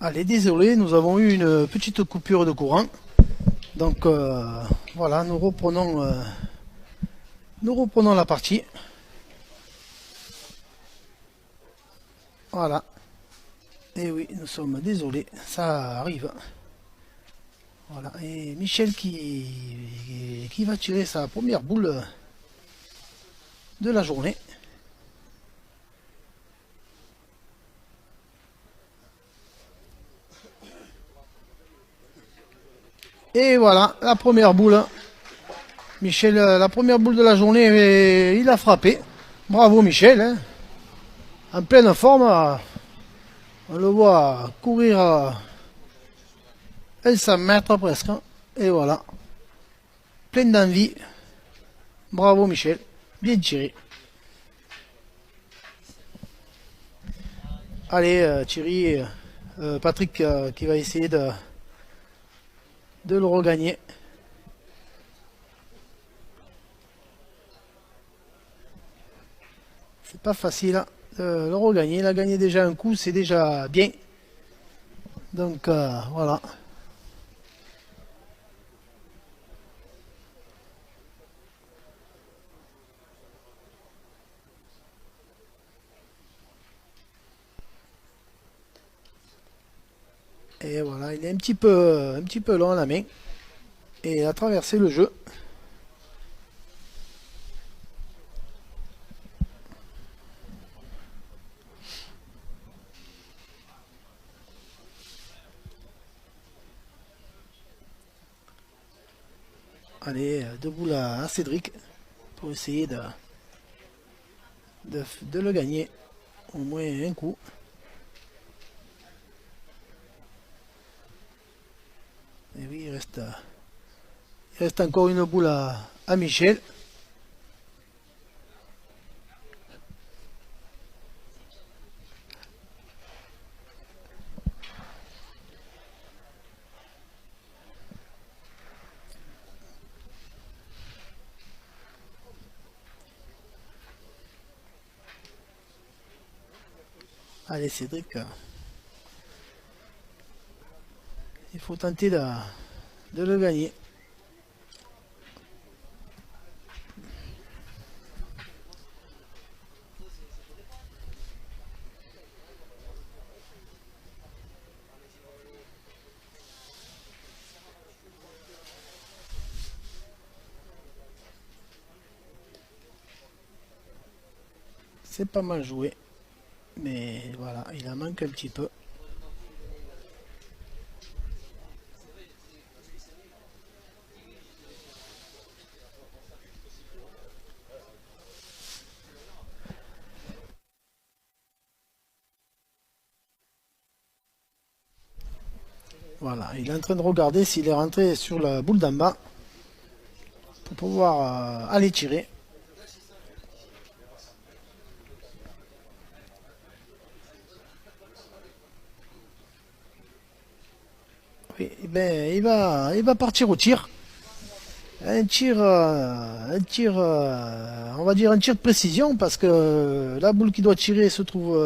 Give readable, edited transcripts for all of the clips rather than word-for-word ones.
Allez, désolé, nous avons eu une petite coupure de courant. Donc voilà, nous reprenons la partie. Voilà. Et oui, nous sommes désolés, ça arrive. Voilà. Et Michel qui va tirer sa première boule de la journée. Et voilà, la première boule. Michel, la première boule de la journée, il a frappé. Bravo Michel. Hein. En pleine forme. On le voit courir à 100 mètres presque. Et voilà. Plein d'envie. Bravo Michel. Bien tiré. Allez Thierry, Patrick qui va essayer de le regagner. C'est pas facile de le regagner. Il a gagné déjà un coup, c'est déjà bien. Donc voilà. Et voilà, il est un petit peu long à la main. Et il a traversé le jeu. Allez, debout là à Cédric pour essayer de le gagner au moins un coup. Et oui, il reste encore une boule à Michel. Allez Cédric, il faut tenter de le gagner. C'est pas mal joué. Mais voilà, il en manque un petit peu. Voilà, il est en train de regarder s'il est rentré sur la boule d'en bas pour pouvoir aller tirer. Oui, ben, il va partir au tir. Un tir, on va dire un tir de précision parce que la boule qu'il doit tirer se trouve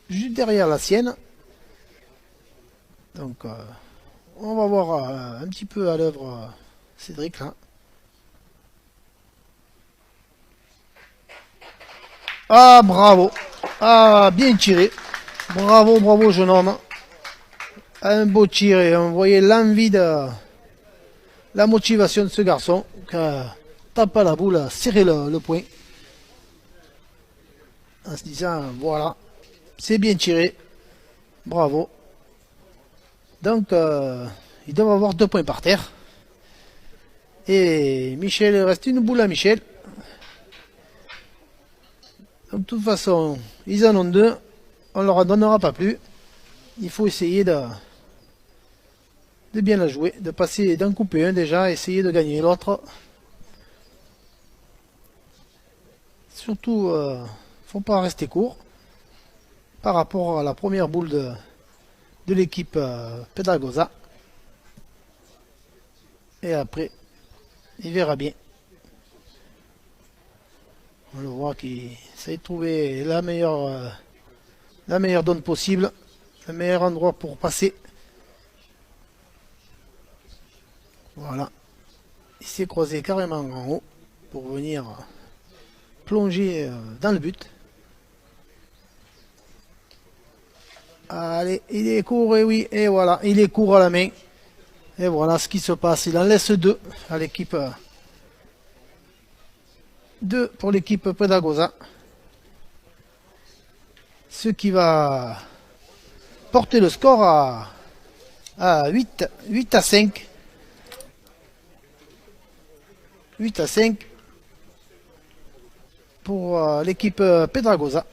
juste derrière la sienne. Donc, on va voir un petit peu à l'œuvre Cédric là. Ah, bravo. Ah, bien tiré. Bravo, bravo, jeune homme. Un beau tir et on voyait l'envie la motivation de ce garçon qui tape à la boule, a serré le poing. En se disant, voilà, c'est bien tiré. Bravo. Donc, ils doivent avoir 2 points par terre. Et Michel, il reste une boule à Michel. Donc, de toute façon, ils en ont 2. On leur en donnera pas plus. Il faut essayer de bien la jouer, de passer, d'en couper un déjà, essayer de gagner l'autre. Surtout, faut pas rester court par rapport à la première boule de l'équipe Pedagosa. Et après, il verra bien. On le voit qu'il essaie de trouver la meilleure donne possible. un meilleur endroit pour passer. Voilà. Il s'est croisé carrément en haut pour venir plonger dans le but. Allez, il est court, et oui, et voilà, il est court à la main. Et voilà ce qui se passe. Il en laisse deux à l'équipe. Deux pour l'équipe Pedagosa. Ce qui va porter le score à 8 à 5. 8 à 5 pour l'équipe Pedagosa.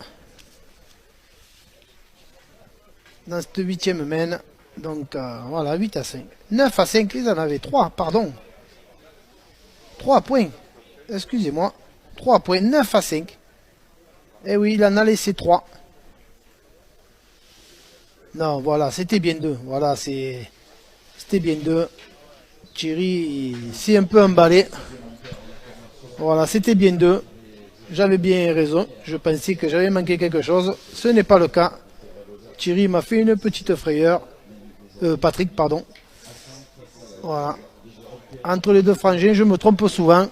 Dans cette huitième main. Donc voilà, 8 à 5. 9 à 5, ils en avaient 3, pardon. 3 points. Excusez-moi. 3 points, 9 à 5. Et oui, il en a laissé 3. Non, voilà, c'était bien 2. Voilà, c'était bien 2. Thierry s'est un peu emballé. Voilà, c'était bien 2. J'avais bien raison. Je pensais que j'avais manqué quelque chose. Ce n'est pas le cas. Thierry m'a fait une petite frayeur. Patrick, pardon. Voilà. Entre les deux frangins, je me trompe souvent.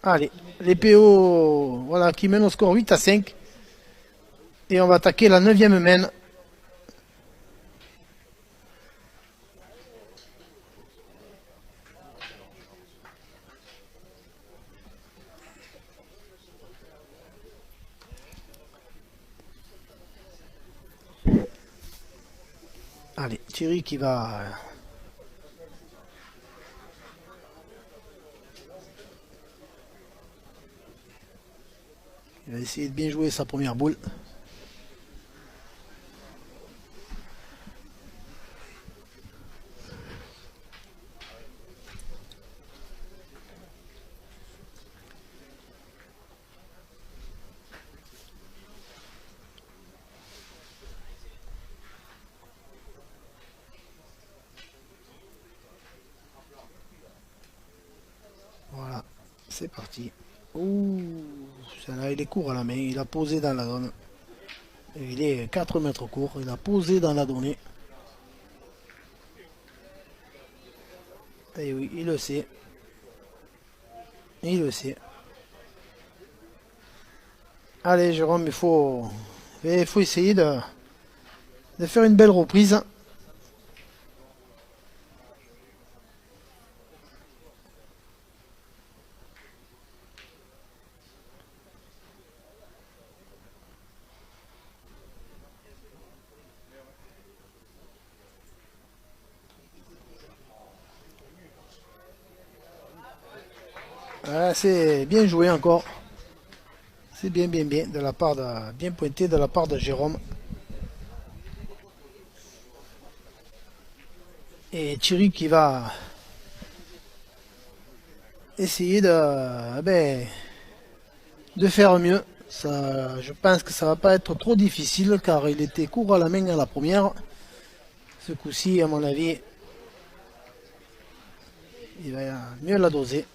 Allez, les PO, voilà, qui mènent au score 8 à 5. Et on va attaquer la 9e main. Allez, Thierry qui va... Il va essayer de bien jouer sa première boule. Voilà, c'est parti. Ouh, celle-là, il est court à la main. Il a posé dans la zone. Il est 4 mètres court. Il a posé dans la donnée. Et oui, il le sait. Il le sait. Allez, Jérôme, il faut essayer de faire une belle reprise. Voilà, c'est bien joué encore. C'est bien de la part de bien pointé de la part de Jérôme. Et Thierry qui va essayer de faire mieux. Ça, je pense que ça va pas être trop difficile car il était court à la main à la première. Ce coup-ci, à mon avis, il va mieux la doser.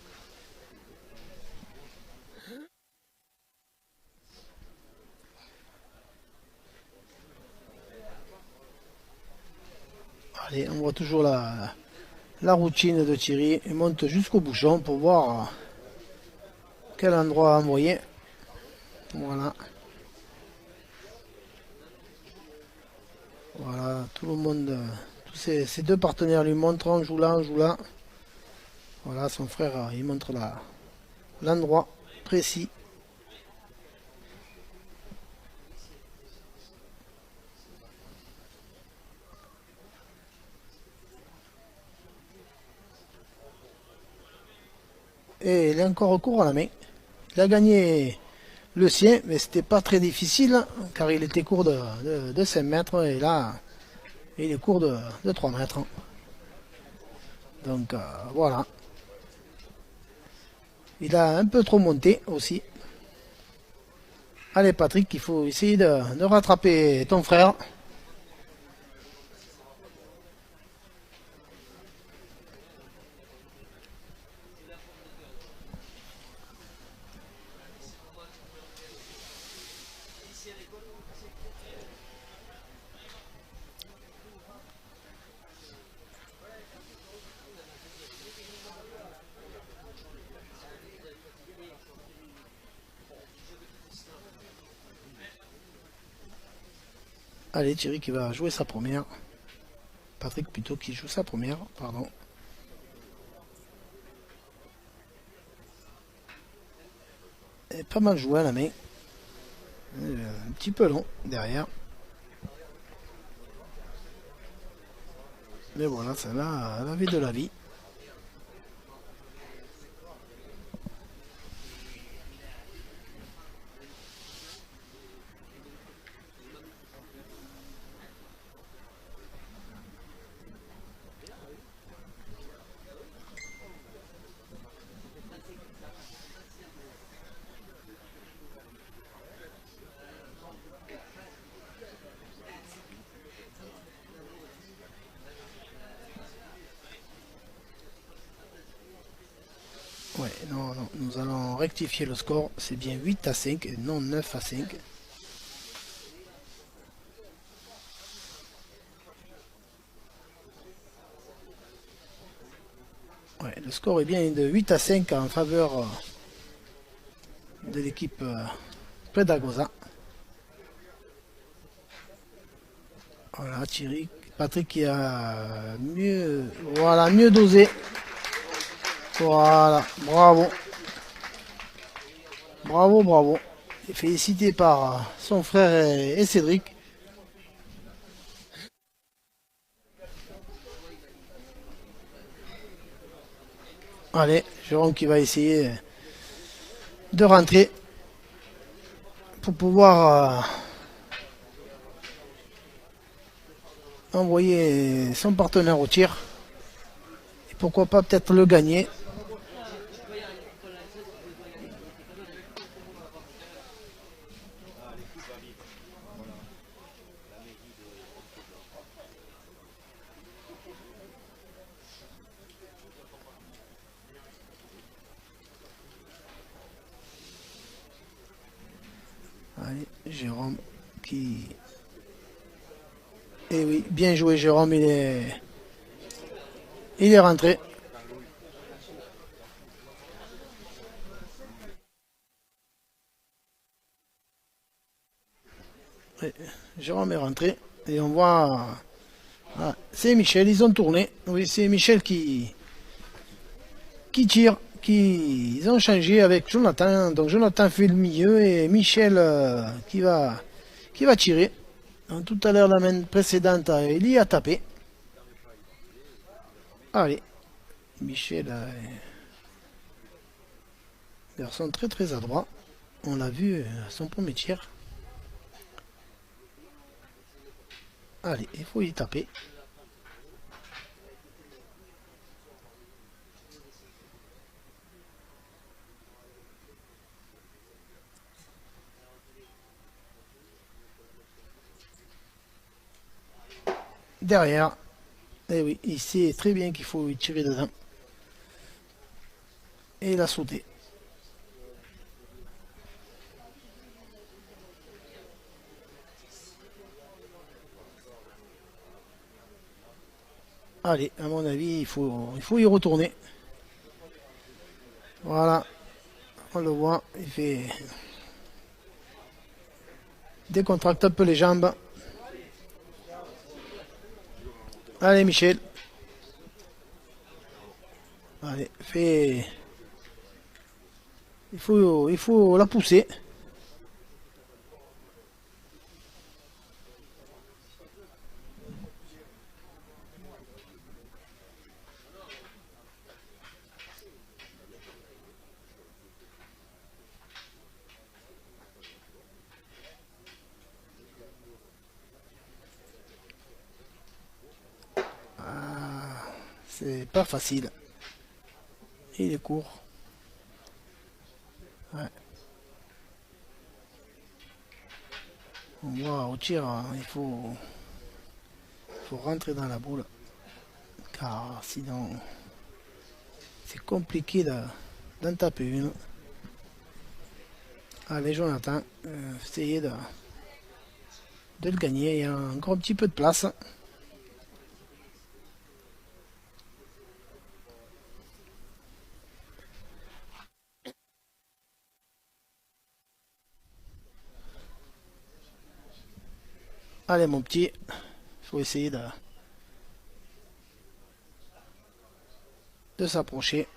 Allez, on voit toujours la routine de Thierry. Il monte jusqu'au bouchon pour voir quel endroit envoyer. Voilà. Voilà, tout le monde, tous ses deux partenaires lui montrent, on joue là, on joue là. Voilà, son frère, il montre l'endroit précis. Et il est encore au cours à la main. Il a gagné le sien, mais c'était pas très difficile, car il était court de 5 mètres, et là, il est court de 3 mètres. Donc voilà. Il a un peu trop monté aussi. Allez Patrick, il faut essayer de rattraper ton frère. Allez, Thierry qui va jouer sa première. Patrick plutôt qui joue sa première, pardon. Et pas mal joué à la main. Un petit peu long derrière. Mais voilà, celle-là, la vie de la vie. Ouais, non, non, nous allons rectifier le score. C'est bien 8 à 5 et non 9 à 5. Ouais, le score est bien de 8 à 5 en faveur de l'équipe Pedagosa. Voilà, Thierry, Patrick qui a mieux, voilà, mieux dosé. Voilà, bravo. Bravo, bravo. Et félicité par son frère et Cédric. Allez, Jérôme qui va essayer de rentrer pour pouvoir envoyer son partenaire au tir. Et pourquoi pas peut-être le gagner. Allez, Jérôme qui... Eh oui, bien joué Jérôme, il est rentré. Ouais, Jérôme est rentré et on voit... Ah, c'est Michel, ils ont tourné. Oui, c'est Michel qui tire, ils ont changé avec Jonathan. Donc Jonathan fait le milieu et Michel qui va tirer. Donc, tout à l'heure, la main précédente, il a tapé. Allez, Michel, garçon très très adroit. On l'a vu à son premier tir. Allez, il faut y taper. Derrière, et oui, il sait très bien qu'il faut y tirer dedans. Et il a sauté. Allez, à mon avis, il faut y retourner. Voilà, on le voit, il fait décontracte un peu les jambes. Allez, Michel. Allez, fais. Il faut la pousser. C'est pas facile. Il est court. Ouais. On voit au tir, hein, faut rentrer dans la boule. Car sinon, c'est compliqué d'en taper une. Allez, Jonathan, essayez de le gagner. Il y a encore un petit peu de place. Allez mon petit, il faut essayer de s'approcher.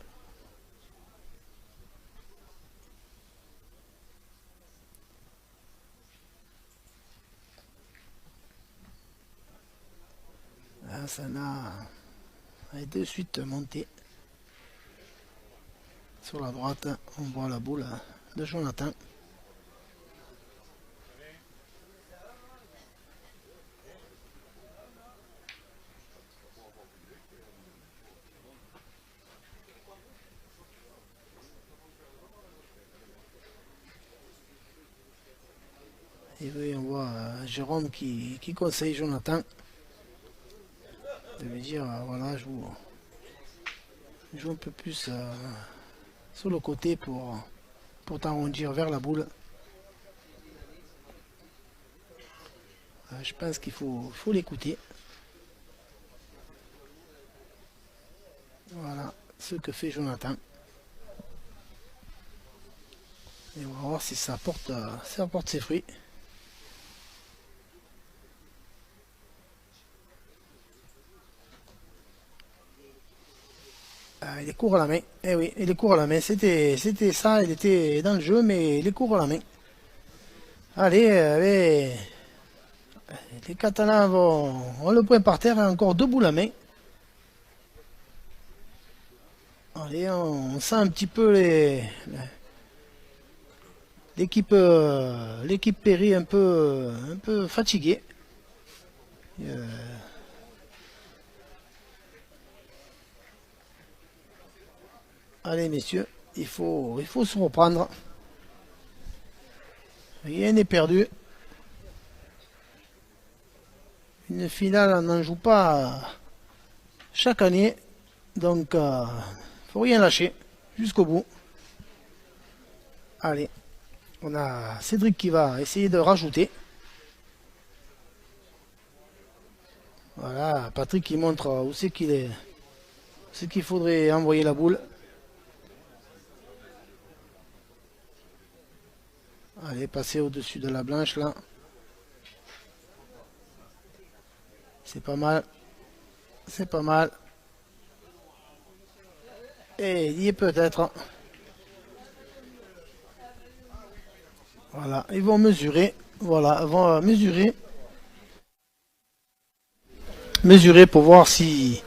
Là, ça a de suite monté. Sur la droite, on voit la boule de Jonathan. Et oui, on voit Jérôme qui conseille Jonathan de lui dire voilà, joue un peu plus sur le côté pour t'arrondir vers la boule. Je pense qu'il faut l'écouter. Voilà ce que fait Jonathan. Et on va voir si ça apporte ses fruits. Il est court à la main. Eh oui, il est court à la main. C'était ça, il était dans le jeu, mais il est court à la main. Allez, les Catalans ont le point par terre et encore 2 boules à main. Allez, on sent un petit peu l'équipe Perry un peu fatiguée. Allez messieurs, il faut se reprendre. Rien n'est perdu. Une finale, on n'en joue pas chaque année. Donc, faut rien lâcher jusqu'au bout. Allez, on a Cédric qui va essayer de rajouter. Voilà, Patrick qui montre où c'est qu'il est. C'est qu'il faudrait envoyer la boule. Allez, passer au-dessus de la blanche là. C'est pas mal. C'est pas mal. Et il y est peut-être. Voilà, ils vont mesurer. Voilà, ils vont mesurer. Mesurer pour voir s'il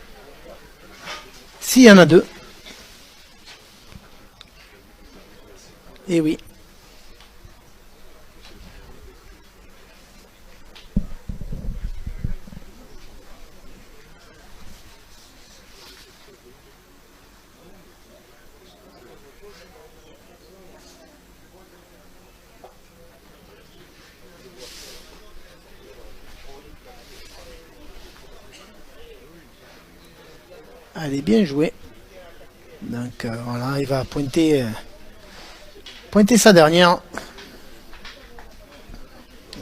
y en a 2. Et oui. Allez, bien joué. Donc voilà, il va pointer sa dernière.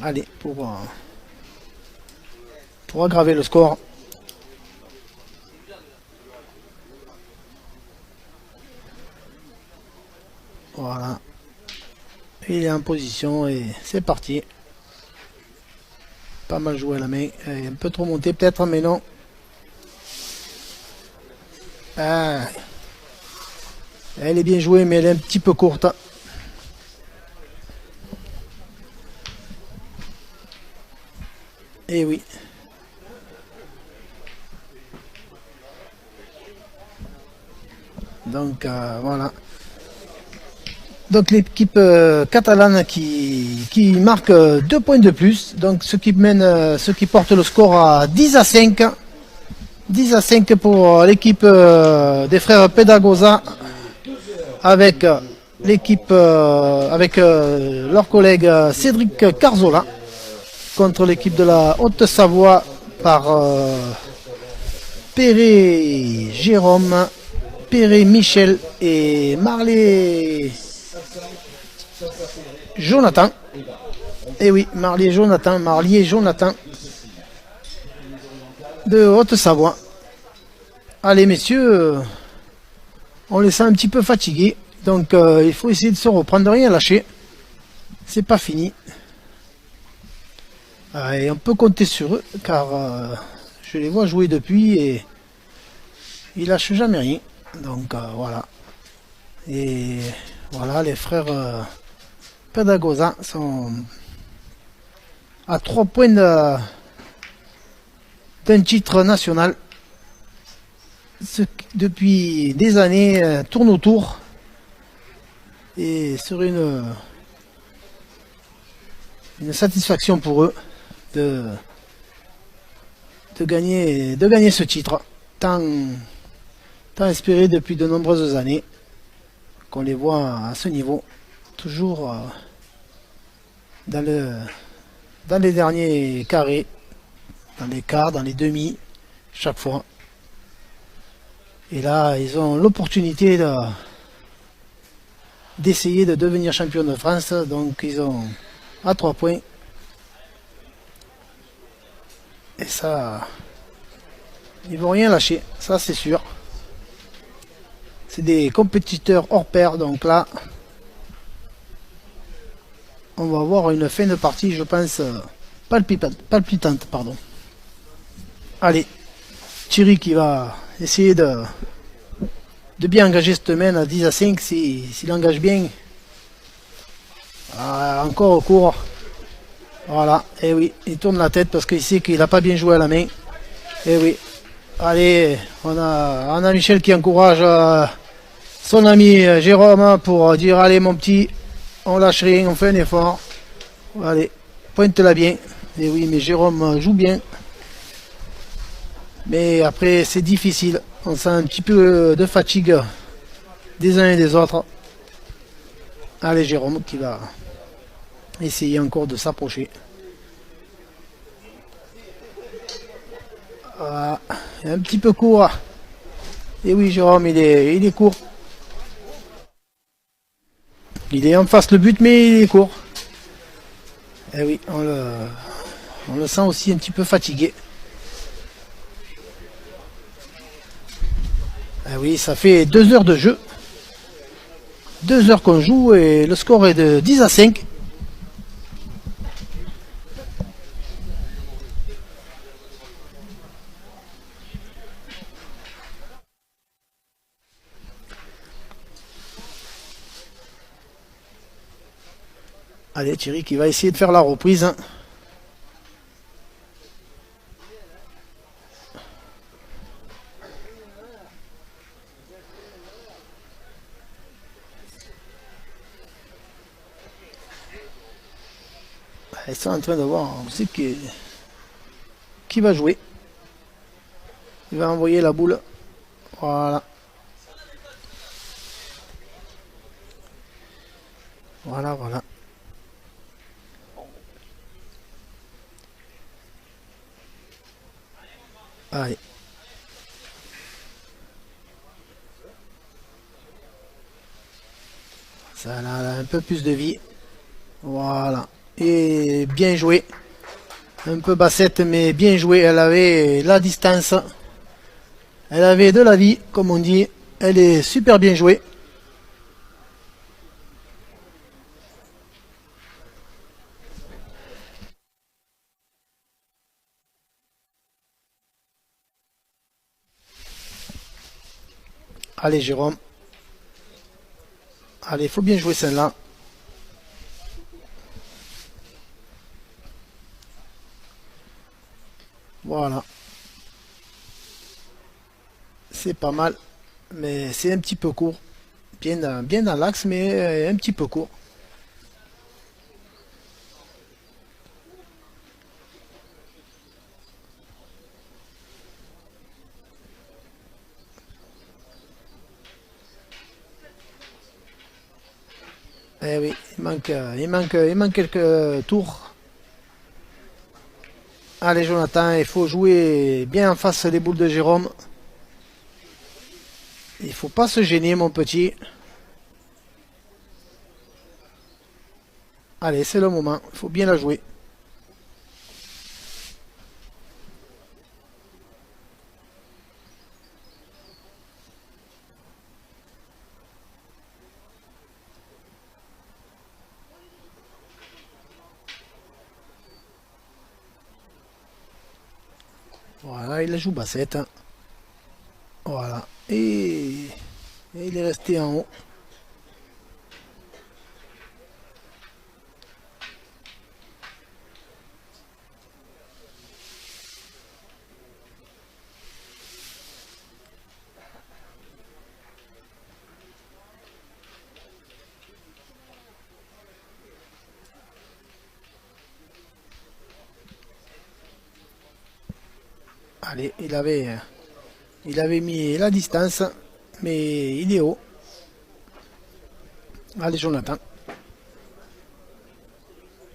Allez, pour aggraver le score. Voilà. Il est en position et c'est parti. Pas mal joué à la main. Un peu trop monté peut-être, mais non. Ah. Elle est bien jouée, mais elle est un petit peu courte. Et oui. Donc voilà. Donc l'équipe catalane qui marque 2 points de plus. Donc ce qui porte le score à 10-5. 10-5 pour l'équipe des frères Pedagosa avec l'équipe avec leur collègue Cédric Carzola contre l'équipe de la Haute-Savoie par Perret Jérôme, Perret Michel et Marley Jonathan. Et oui, Marley Jonathan de Haute-Savoie. Allez messieurs, on les sent un petit peu fatigués, donc il faut essayer de se reprendre, de rien lâcher. C'est pas fini. Et on peut compter sur eux car je les vois jouer depuis et ils lâchent jamais rien. Donc voilà. Et voilà, les frères Pedagosa sont à 3 points d'un titre national. Ce qui, depuis des années, tourne autour et serait une satisfaction pour eux de, de gagner ce titre tant, tant espéré depuis de nombreuses années, qu'on les voit à ce niveau, toujours dans, dans les derniers carrés, dans les quarts, dans les demi, chaque fois. Et là, ils ont l'opportunité d'essayer de devenir champion de France, donc ils ont à 3 points. Et ça, ils vont rien lâcher, ça c'est sûr. C'est des compétiteurs hors pair, donc là, on va avoir une fin de partie, je pense, palpitante, pardon. Allez, Thierry qui va essayer de bien engager cette main à 10 à 5, s'il engage bien. Ah, encore au cours. Voilà, et oui, il tourne la tête parce qu'il sait qu'il n'a pas bien joué à la main. Et oui, allez, on a Michel qui encourage son ami Jérôme pour dire allez mon petit, on lâche rien, on fait un effort. Allez, pointe-la bien. Et oui, mais Jérôme joue bien. Mais après, c'est difficile. On sent un petit peu de fatigue des uns et des autres. Allez, Jérôme qui va essayer encore de s'approcher. Voilà. Un petit peu court. Et oui, Jérôme, il est court. Il est en face le but, mais il est court. Et oui, on le sent aussi un petit peu fatigué. Et oui, ça fait 2 heures de jeu. 2 heures qu'on joue et le score est de 10 à 5. Allez, Thierry qui va essayer de faire la reprise. Ils sont en train de voir aussi qui va jouer. Il va envoyer la boule. Voilà. Voilà, voilà. Allez. Ça a un peu plus de vie. Voilà. Et bien joué. Un peu bassette, mais bien joué. Elle avait la distance. Elle avait de la vie, comme on dit. Elle est super bien jouée. Allez, Jérôme. Allez, il faut bien jouer celle-là. Voilà. C'est pas mal. Mais c'est un petit peu court. Bien dans l'axe, mais un petit peu court. Eh oui, il manque quelques tours. Allez, Jonathan, il faut jouer bien en face des boules de Jérôme. Il faut pas se gêner, mon petit. Allez, c'est le moment. Il faut bien la jouer. Voilà, il la joue bassette. Voilà. Et il est resté en haut. Allez, il avait mis la distance, mais il est haut. Allez, Jonathan,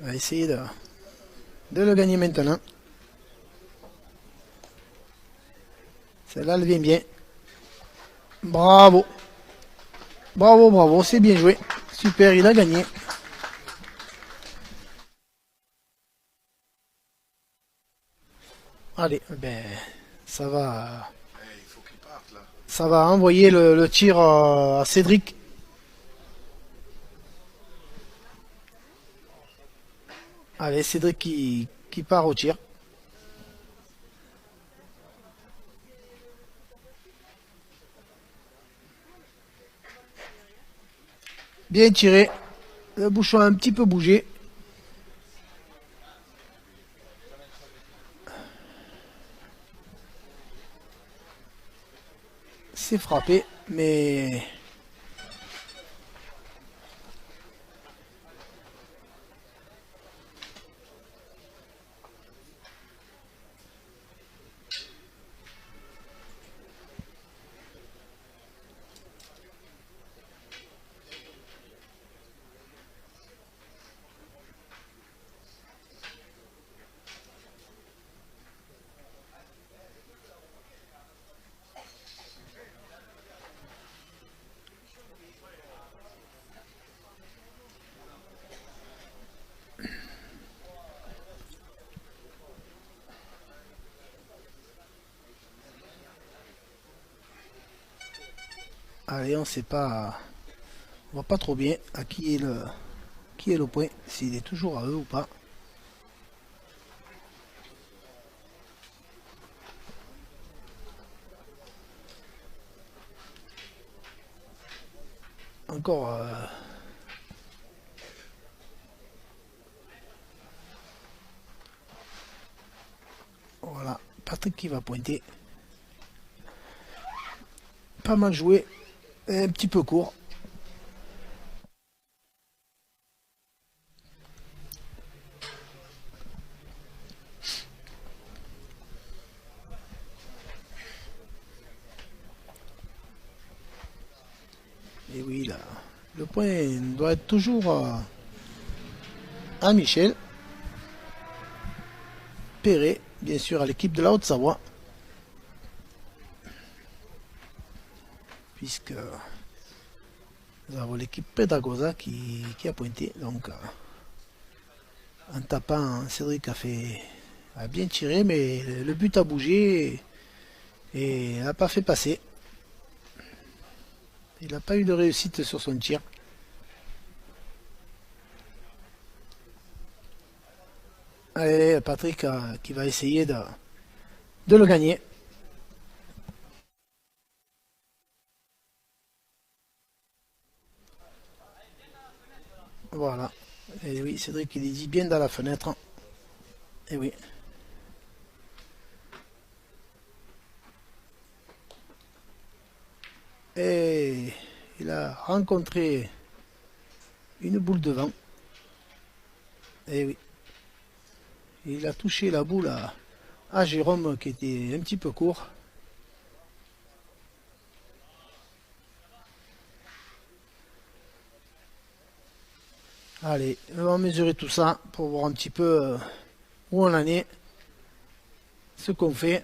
on va essayer de le gagner maintenant. Celle-là, elle vient bien. Bravo. Bravo, bravo, c'est bien joué. Super, il a gagné. Allez, ben, ça va, ça va envoyer le tir à Cédric. Allez, Cédric qui part au tir. Bien tiré. Le bouchon a un petit peu bougé. C'est frappé, mais allez, on sait pas, on voit pas trop bien à qui est le point, s'il est toujours à eux ou pas. Encore, voilà, Patrick qui va pointer. Pas mal joué, un petit peu court. Et oui, là, le point doit être toujours à Michel. Perret, bien sûr, à l'équipe de la Haute-Savoie. Puisque nous avons l'équipe Pedragosa qui a pointé. Donc, en tapant, Cédric a bien tiré, mais le but a bougé et n'a pas fait passer. Il n'a pas eu de réussite sur son tir. Allez, Patrick qui va essayer de le gagner. Voilà. Et oui, Cédric, il est dit bien dans la fenêtre. Et oui. Et il a rencontré une boule de vent. Et oui. Il a touché la boule à Jérôme qui était un petit peu court. Allez, on va mesurer tout ça pour voir un petit peu où on en est, ce qu'on fait.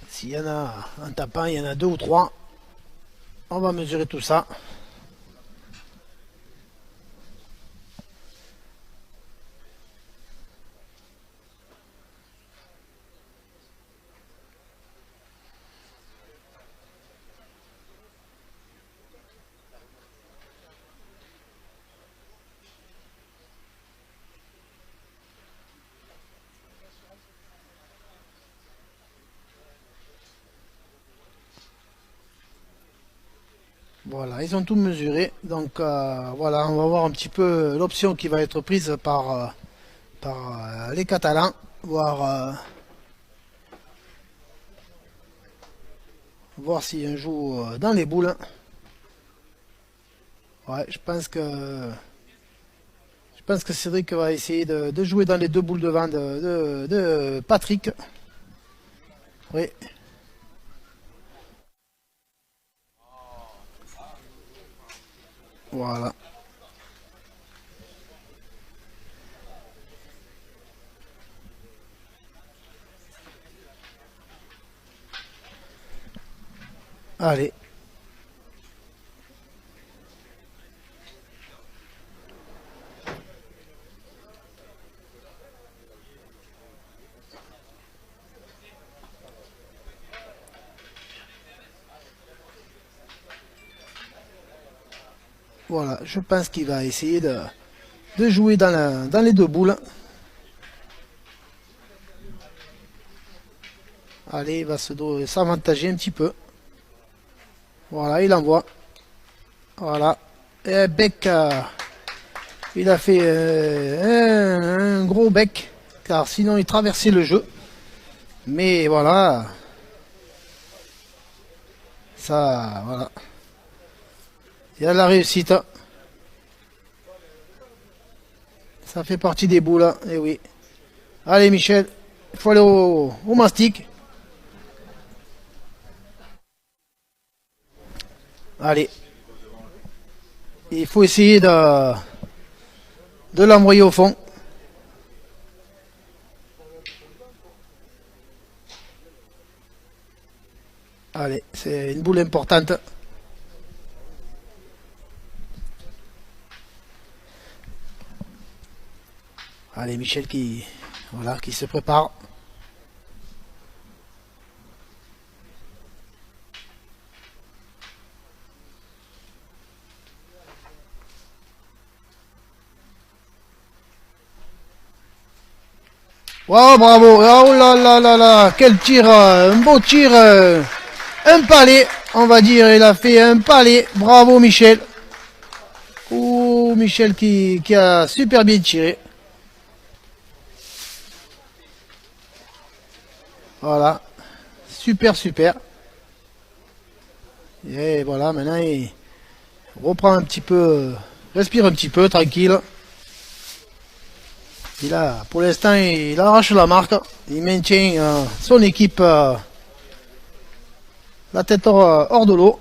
S'il y en a un tapant, il y en a deux ou trois. On va mesurer tout ça. Voilà, ils ont tout mesuré. Donc voilà, on va voir un petit peu l'option qui va être prise par les Catalans. Voir si on joue dans les boules. Ouais, je pense que Cédric va essayer de jouer dans les deux boules de vent de Patrick. Oui. Voilà. Allez. Voilà, je pense qu'il va essayer de jouer dans les deux boules. Allez, il va s'avantager un petit peu. Voilà, il envoie. Voilà. Et bec, il a fait un gros bec, car sinon il traversait le jeu. Mais voilà, ça, voilà. Il y a la réussite. Ça fait partie des boules, et oui. Allez Michel, il faut aller au mastic. Allez. Il faut essayer de l'envoyer au fond. Allez, c'est une boule importante. Allez, Michel voilà, qui se prépare. Wow, bravo. Oh là là là là, quel tir, un beau tir, un palais, on va dire. Il a fait un palais. Bravo Michel. Ouh, Michel qui a super bien tiré. Voilà, super super. Et voilà, maintenant il reprend un petit peu, respire un petit peu, tranquille. Pour l'instant, il arrache la marque. Il maintient son équipe la tête hors de l'eau.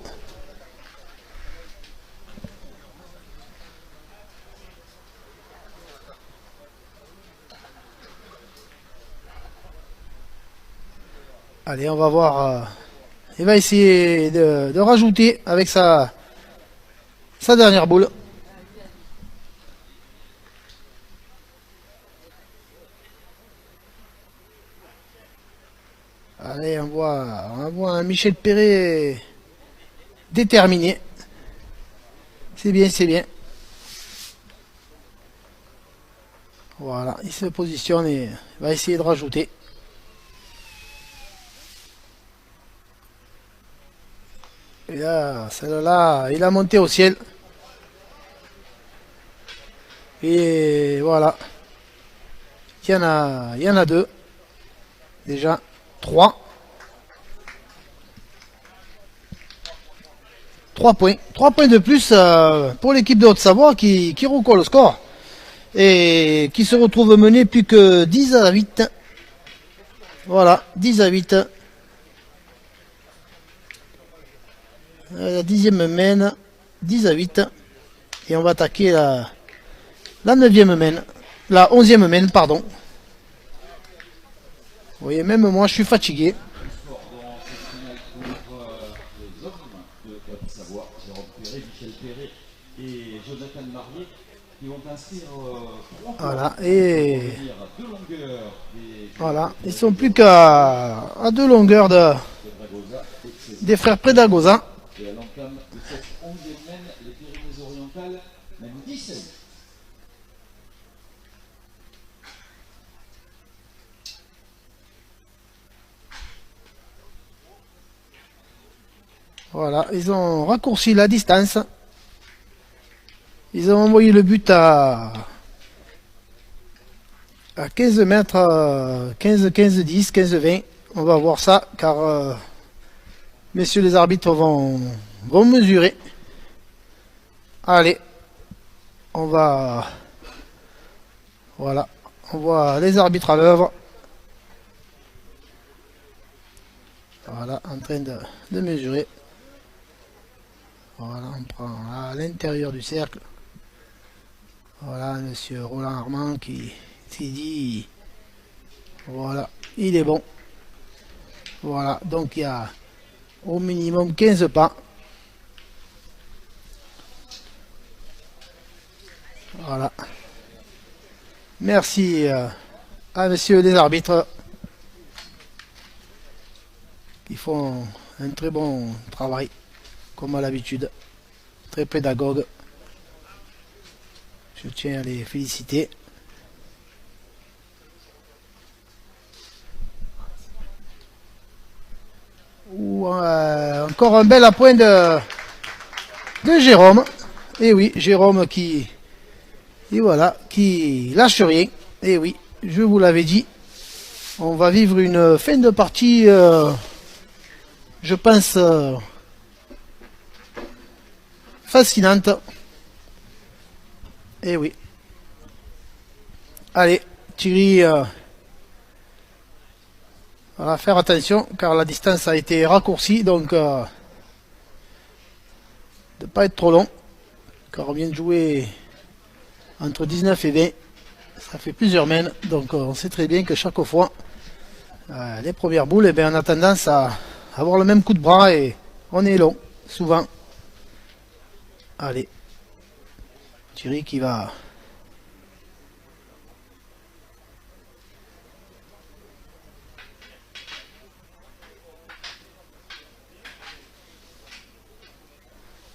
Allez, on va voir. Il va essayer de rajouter avec sa dernière boule. Allez, on voit un Michel Perret déterminé. C'est bien, c'est bien. Voilà, il se positionne et va essayer de rajouter. Et là, celle-là, il a monté au ciel. Et voilà. Il y en a deux. Déjà, trois. 3 points. 3 points de plus pour l'équipe de Haute-Savoie qui recolle le score. Et qui se retrouve mené plus que 10-8. Voilà, 10-8. La 10e mène, 10-8. Et on va attaquer la 9e mène. La 11e mène, pardon. Vous voyez, même moi, je suis fatigué. Voilà, et voilà, ils sont plus qu'à 2 longueurs des frères Predagosa. Et à l'entame de cette 11e mène, les Pyrénées-Orientales mènent 17. Voilà, ils ont raccourci la distance. Ils ont envoyé le but à 15 mètres, 15, 10, 20. On va voir ça, car messieurs les arbitres vont mesurer. Allez, on va... Voilà, on voit les arbitres à l'œuvre. Voilà, en train de mesurer. Voilà, on prend à l'intérieur du cercle. Voilà, monsieur Roland Armand qui s'est dit... Voilà, il est bon. Voilà, donc il y a au minimum 15 pas. Voilà. Merci à messieurs les arbitres qui font un très bon travail, comme à l'habitude. Très pédagogue. Je tiens à les féliciter. Encore un bel appoint de Jérôme. Et oui, Jérôme qui... Et voilà, qui lâche rien. Et oui, je vous l'avais dit. On va vivre une fin de partie, je pense, fascinante. Et oui. Allez, Thierry, voilà, faire attention, car la distance a été raccourcie, donc de ne pas être trop long, car on vient de jouer entre 19 et 20. Ça fait plusieurs mènes, donc on sait très bien que chaque fois, les premières boules, eh bien, on a tendance à avoir le même coup de bras et on est long, souvent. Allez, Thierry qui va...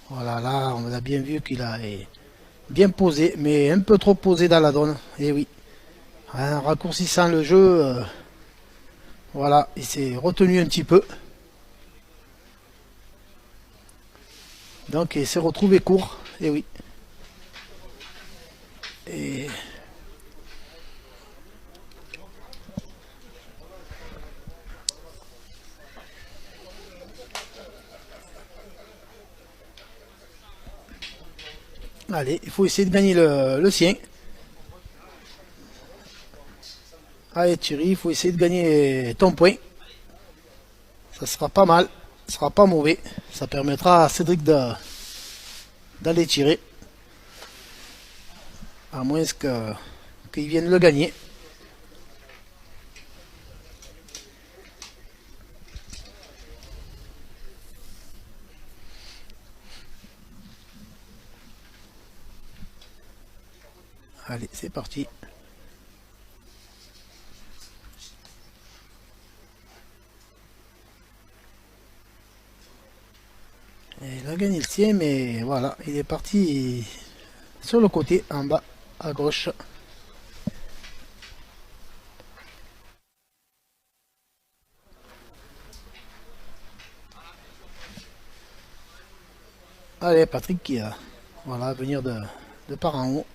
Voilà, là, on a bien vu qu'il a bien posé, mais un peu trop posé dans la donne. Et oui, en raccourcissant le jeu, voilà, il s'est retenu un petit peu. Donc il s'est retrouvé court, et oui. Et allez, il faut essayer de gagner le sien. Allez Thierry, il faut essayer de gagner ton point. Ça sera pas mal, ça sera pas mauvais. Ça permettra à Cédric d'aller tirer. À moins qu'il vienne le gagner. Allez, c'est parti. Et il a gagné le sien, mais voilà, il est parti sur le côté, en bas, à gauche. Allez, Patrick qui va voilà, venir de par en haut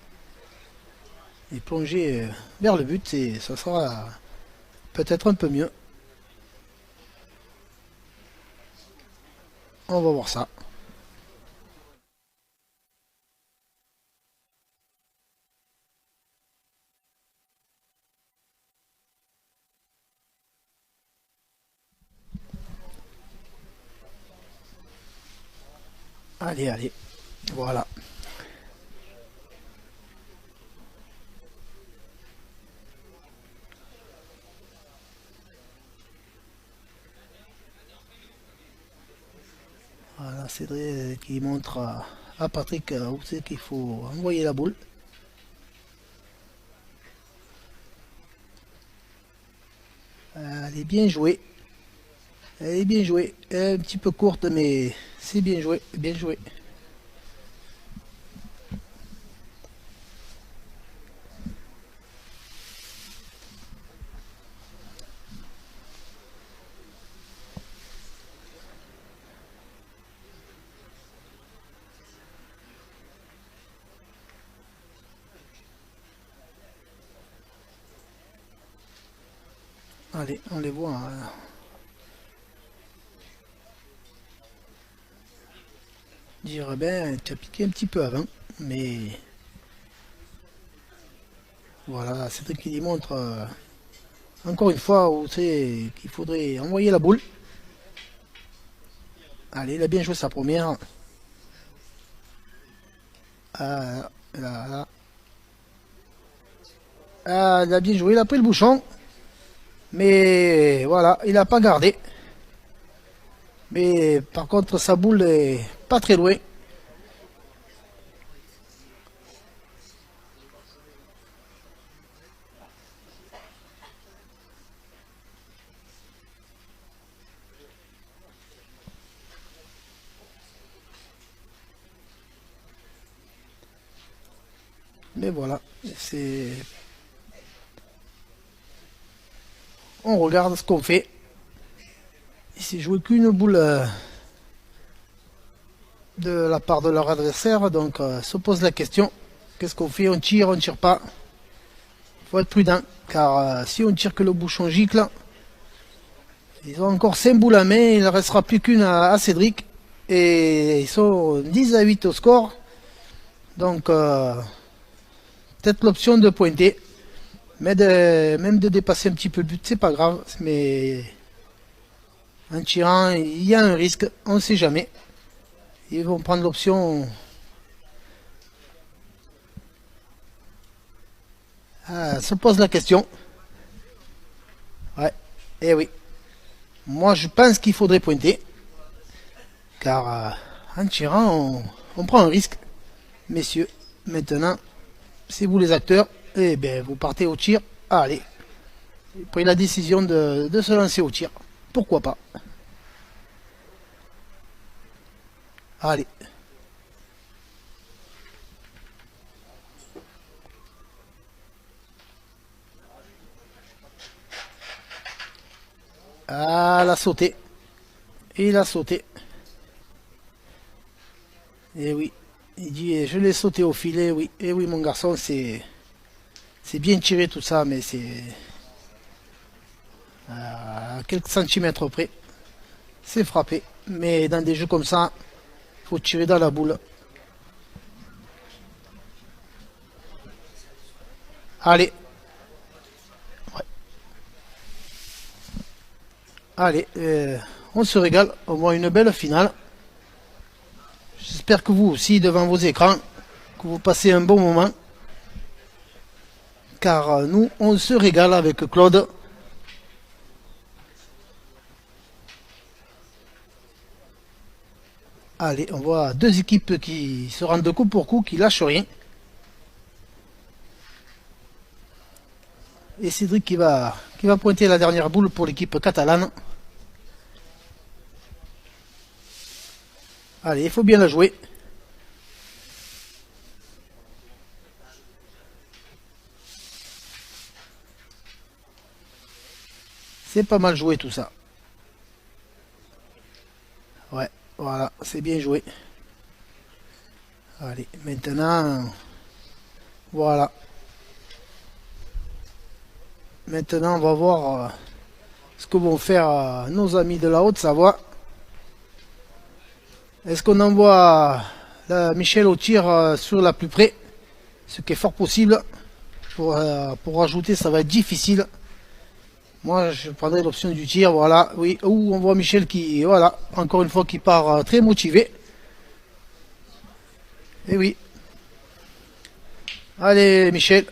et plonger vers le but, et ça sera peut-être un peu mieux. On va voir ça. Allez, allez. Voilà. Voilà, Cédric qui montre à Patrick où c'est qu'il faut envoyer la boule. Elle est bien jouée. Elle est bien jouée. Elle est un petit peu courte, mais c'est bien joué. Bien joué. Allez, on les voit. Dire, ben, tu as piqué un petit peu avant, mais voilà, c'est Cédric qui démontre encore une fois où c'est qu'il faudrait envoyer la boule. Allez, il a bien joué sa première. Ah, là, là. Ah, il a bien joué, il a pris le bouchon. Mais voilà, il n'a pas gardé. Mais par contre, sa boule est pas très loin. Mais voilà, c'est... On regarde ce qu'on fait. Il s'est joué qu'une boule de la part de leur adversaire, donc se pose la question, qu'est-ce qu'on fait? On tire pas? Faut être prudent, car si on tire que le bouchon gicle, ils ont encore 5 boules à main, il ne restera plus qu'une à Cédric, et ils sont 10-8 au score, donc peut-être l'option de pointer, mais même de dépasser un petit peu le but, c'est pas grave, mais en tirant, il y a un risque, on ne sait jamais. Ils vont prendre l'option. Ah, se pose la question. Ouais, eh oui. Moi, je pense qu'il faudrait pointer. Car en tirant, on prend un risque. Messieurs, maintenant, c'est vous les acteurs. Eh bien, vous partez au tir. Allez. Vous prenez la décision de se lancer au tir. Pourquoi pas? Allez. Ah, il a sauté. Il a sauté. Et oui. Il dit, je l'ai sauté au filet, oui. Et oui, mon garçon, c'est bien tiré tout ça, mais c'est à quelques centimètres près. C'est frappé. Mais dans des jeux comme ça, il faut tirer dans la boule. Allez. Ouais. Allez, on se régale. On voit une belle finale. J'espère que vous aussi, devant vos écrans, que vous passez un bon moment. Car nous, on se régale avec Claude. Allez, on voit deux équipes qui se rendent coup pour coup, qui lâchent rien. Et Cédric qui va pointer la dernière boule pour l'équipe catalane. Allez, il faut bien la jouer. C'est pas mal joué tout ça. Ouais, voilà, c'est bien joué. Allez, maintenant, voilà. Maintenant, on va voir ce que vont faire nos amis de la Haute-Savoie. Est-ce qu'on envoie Michel au tir sur la plus près? Ce qui est fort possible. Pour rajouter, ça va être difficile. Moi, je prendrai l'option du tir, voilà, oui. Ouh, on voit Michel qui, voilà, encore une fois, qui part très motivé. Et oui. Allez, Michel.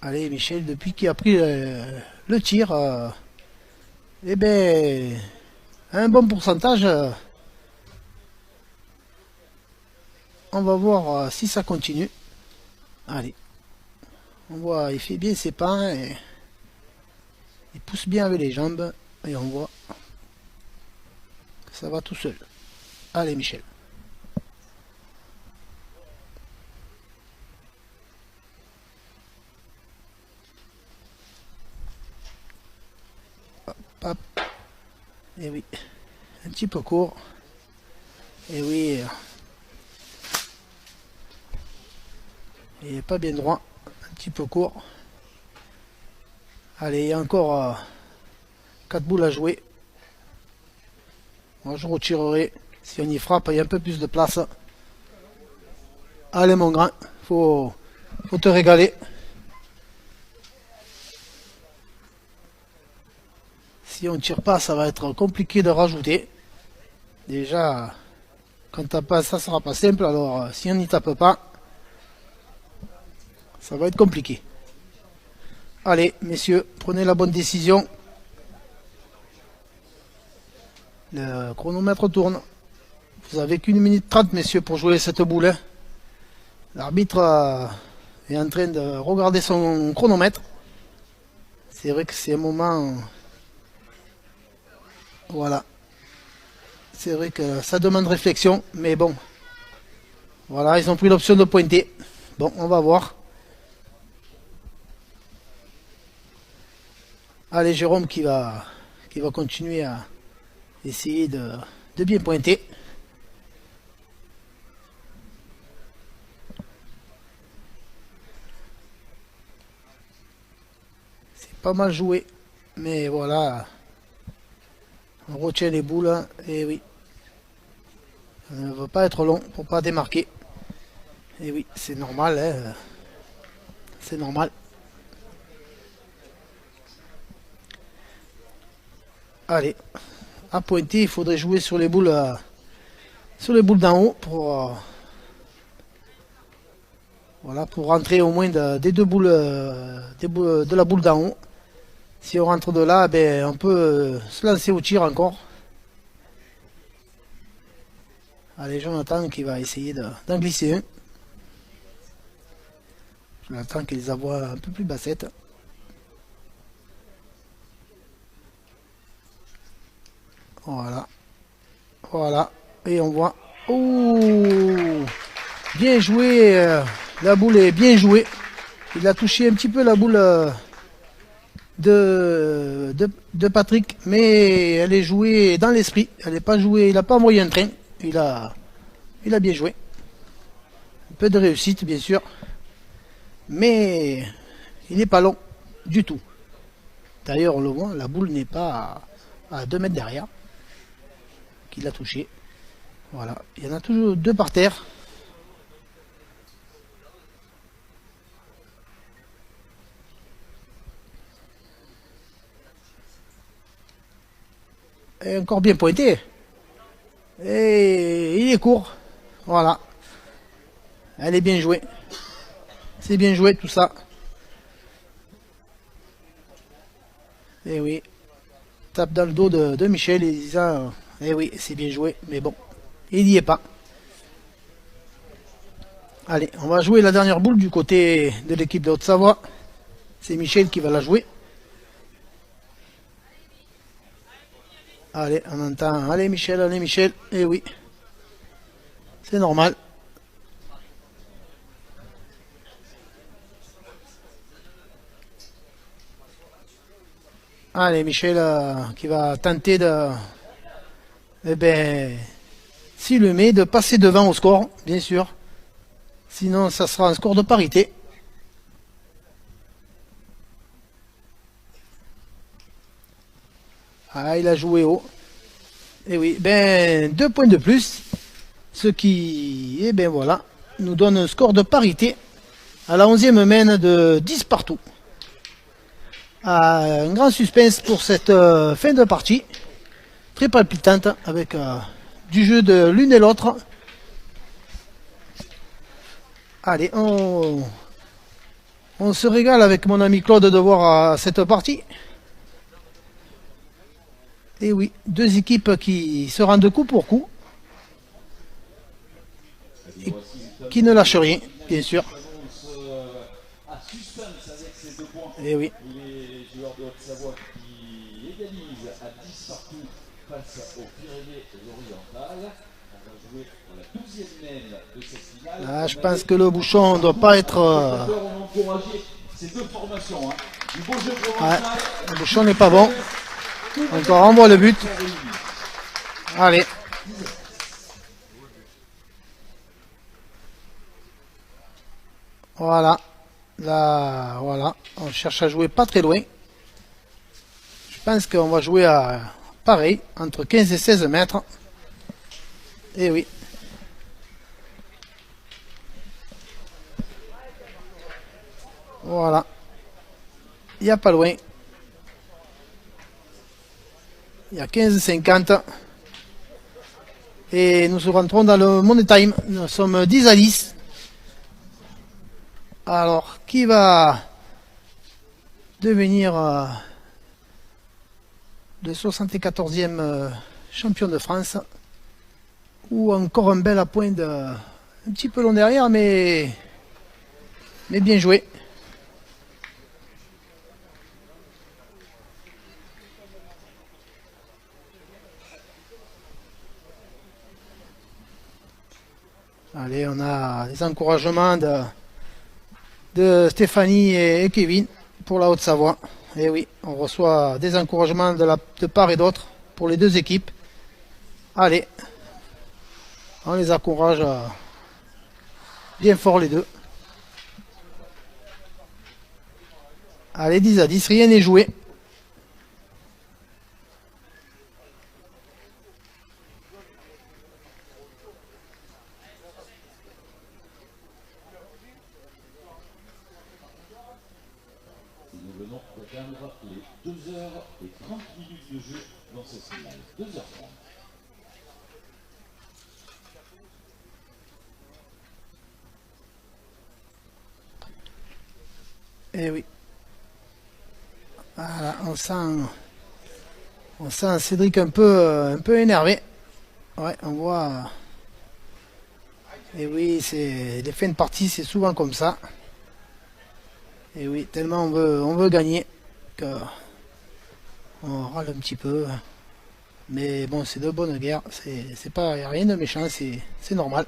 Allez, Michel, depuis qu'il a pris le tir, eh ben, un bon pourcentage. On va voir si ça continue. Allez. On voit, il fait bien ses pas. Et il pousse bien avec les jambes. Et on voit que ça va tout seul. Allez, Michel. Hop, hop. Et oui. Un petit peu court. Et oui. Il n'est pas bien droit. petit peu court. Allez, il y a encore 4 boules à jouer. Moi, je retirerai. Si on y frappe, il y a un peu plus de place. Allez, mon grand, faut te régaler. Si on ne tire pas, ça va être compliqué de rajouter. Déjà, quand t'as pas ça, sera pas simple. Alors, si on n'y tape pas, ça va être compliqué. Allez, messieurs, prenez la bonne décision. Le chronomètre tourne. Vous avez qu'1 minute 30, messieurs, pour jouer cette boule. Hein. L'arbitre est en train de regarder son chronomètre. C'est vrai que c'est un moment... Voilà. C'est vrai que ça demande réflexion, mais bon. Voilà, ils ont pris l'option de pointer. Bon, on va voir. Allez, Jérôme qui va continuer à essayer de bien pointer. C'est pas mal joué, mais voilà. On retient les boules, et oui. Ça ne va pas être long pour pas démarquer. Et oui, c'est normal, hein. C'est normal. Allez, à pointer, il faudrait jouer sur les boules d'en haut pour voilà, pour rentrer au moins des deux boules, de la boule d'en haut. Si on rentre de là, ben, on peut se lancer au tir encore. Allez, Jonathan qui va essayer d'en glisser un. Jonathan qui les avoit un peu plus bassettes. Voilà. Voilà. Et on voit. Oh, bien joué. La boule est bien jouée. Il a touché un petit peu la boule de Patrick, mais elle est jouée dans l'esprit. Elle n'est pas jouée. Il n'a pas envoyé un train. Il a bien joué. Un peu de réussite, bien sûr. Mais il n'est pas long du tout. D'ailleurs, on le voit, la boule n'est pas à 2 mètres derrière. Qu'il a touché. Voilà. Il y en a toujours 2 par terre. Et encore bien pointé. Et il est court. Voilà. Elle est bien jouée. C'est bien joué tout ça. Et oui. Tape dans le dos de Michel et disant eh oui, c'est bien joué, mais bon, il n'y est pas. Allez, on va jouer la dernière boule du côté de l'équipe de Haute-Savoie. C'est Michel qui va la jouer. Allez, on entend. Allez Michel, allez Michel. Eh oui. C'est normal. Allez, Michel qui va tenter de... Eh ben, s'il le met, de passer devant au score, bien sûr. Sinon, ça sera un score de parité. Ah, il a joué haut. Et oui, ben 2 points de plus. Ce qui, eh ben voilà, nous donne un score de parité à la 11e mène de 10 partout. Un grand suspense pour cette fin de partie. Très palpitante avec du jeu de l'une et l'autre. Allez, on se régale avec mon ami Claude de voir cette partie. Et oui, 2 équipes qui se rendent coup pour coup. Et qui ne lâchent rien, bien sûr. Et oui. Les joueurs de Haute-Savoie qui égalisent à 10 partout face aux Pyrénées-Orientales. On va jouer pour la 12e mène de cette finale. Ah, je pense que le bouchon ne doit pas être... On a encouragé ces 2 formations. Hein. Du beau jeu provençal. Ouais, le bouchon n'est pas bon. Encore renvoie le but. Allez. Voilà. Là, voilà, on cherche à jouer pas très loin. Je pense qu'on va jouer à pareil, entre 15 et 16 mètres. Et oui. Voilà. Il n'y a pas loin. Il y a 15,50. Et nous rentrons dans le Money Time. Nous sommes 10 à 10. Alors, qui va devenir le 74e champion de France? Ou encore un bel appoint un petit peu long derrière, mais bien joué. Allez, on a les encouragements de Stéphanie et Kevin pour la Haute-Savoie. Et oui, on reçoit des encouragements de part et d'autre pour les deux équipes. Allez, on les encourage bien fort les deux. Allez, 10 à 10, rien n'est joué. Nous venons d'atteindre les 2 heures et 30 minutes de jeu dans ce signal. 2h30. Eh oui. Voilà, on sent Cédric un peu énervé. Ouais, on voit. Et oui, c'est les fins de partie, c'est souvent comme ça. Et oui, tellement on veut gagner que on râle un petit peu. Mais bon, c'est de bonne guerre. C'est pas y a rien de méchant, c'est normal.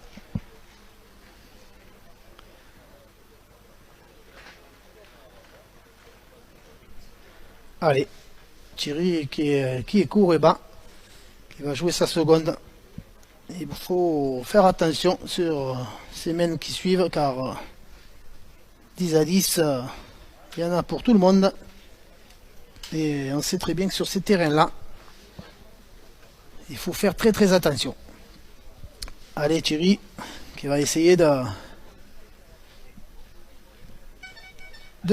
Allez, Thierry qui est court et bas, qui va jouer sa seconde. Il faut faire attention sur ces mènes qui suivent car 10 à 10, il y en a pour tout le monde. Et on sait très bien que sur ces terrains-là, il faut faire très très attention. Allez Thierry, qui va essayer de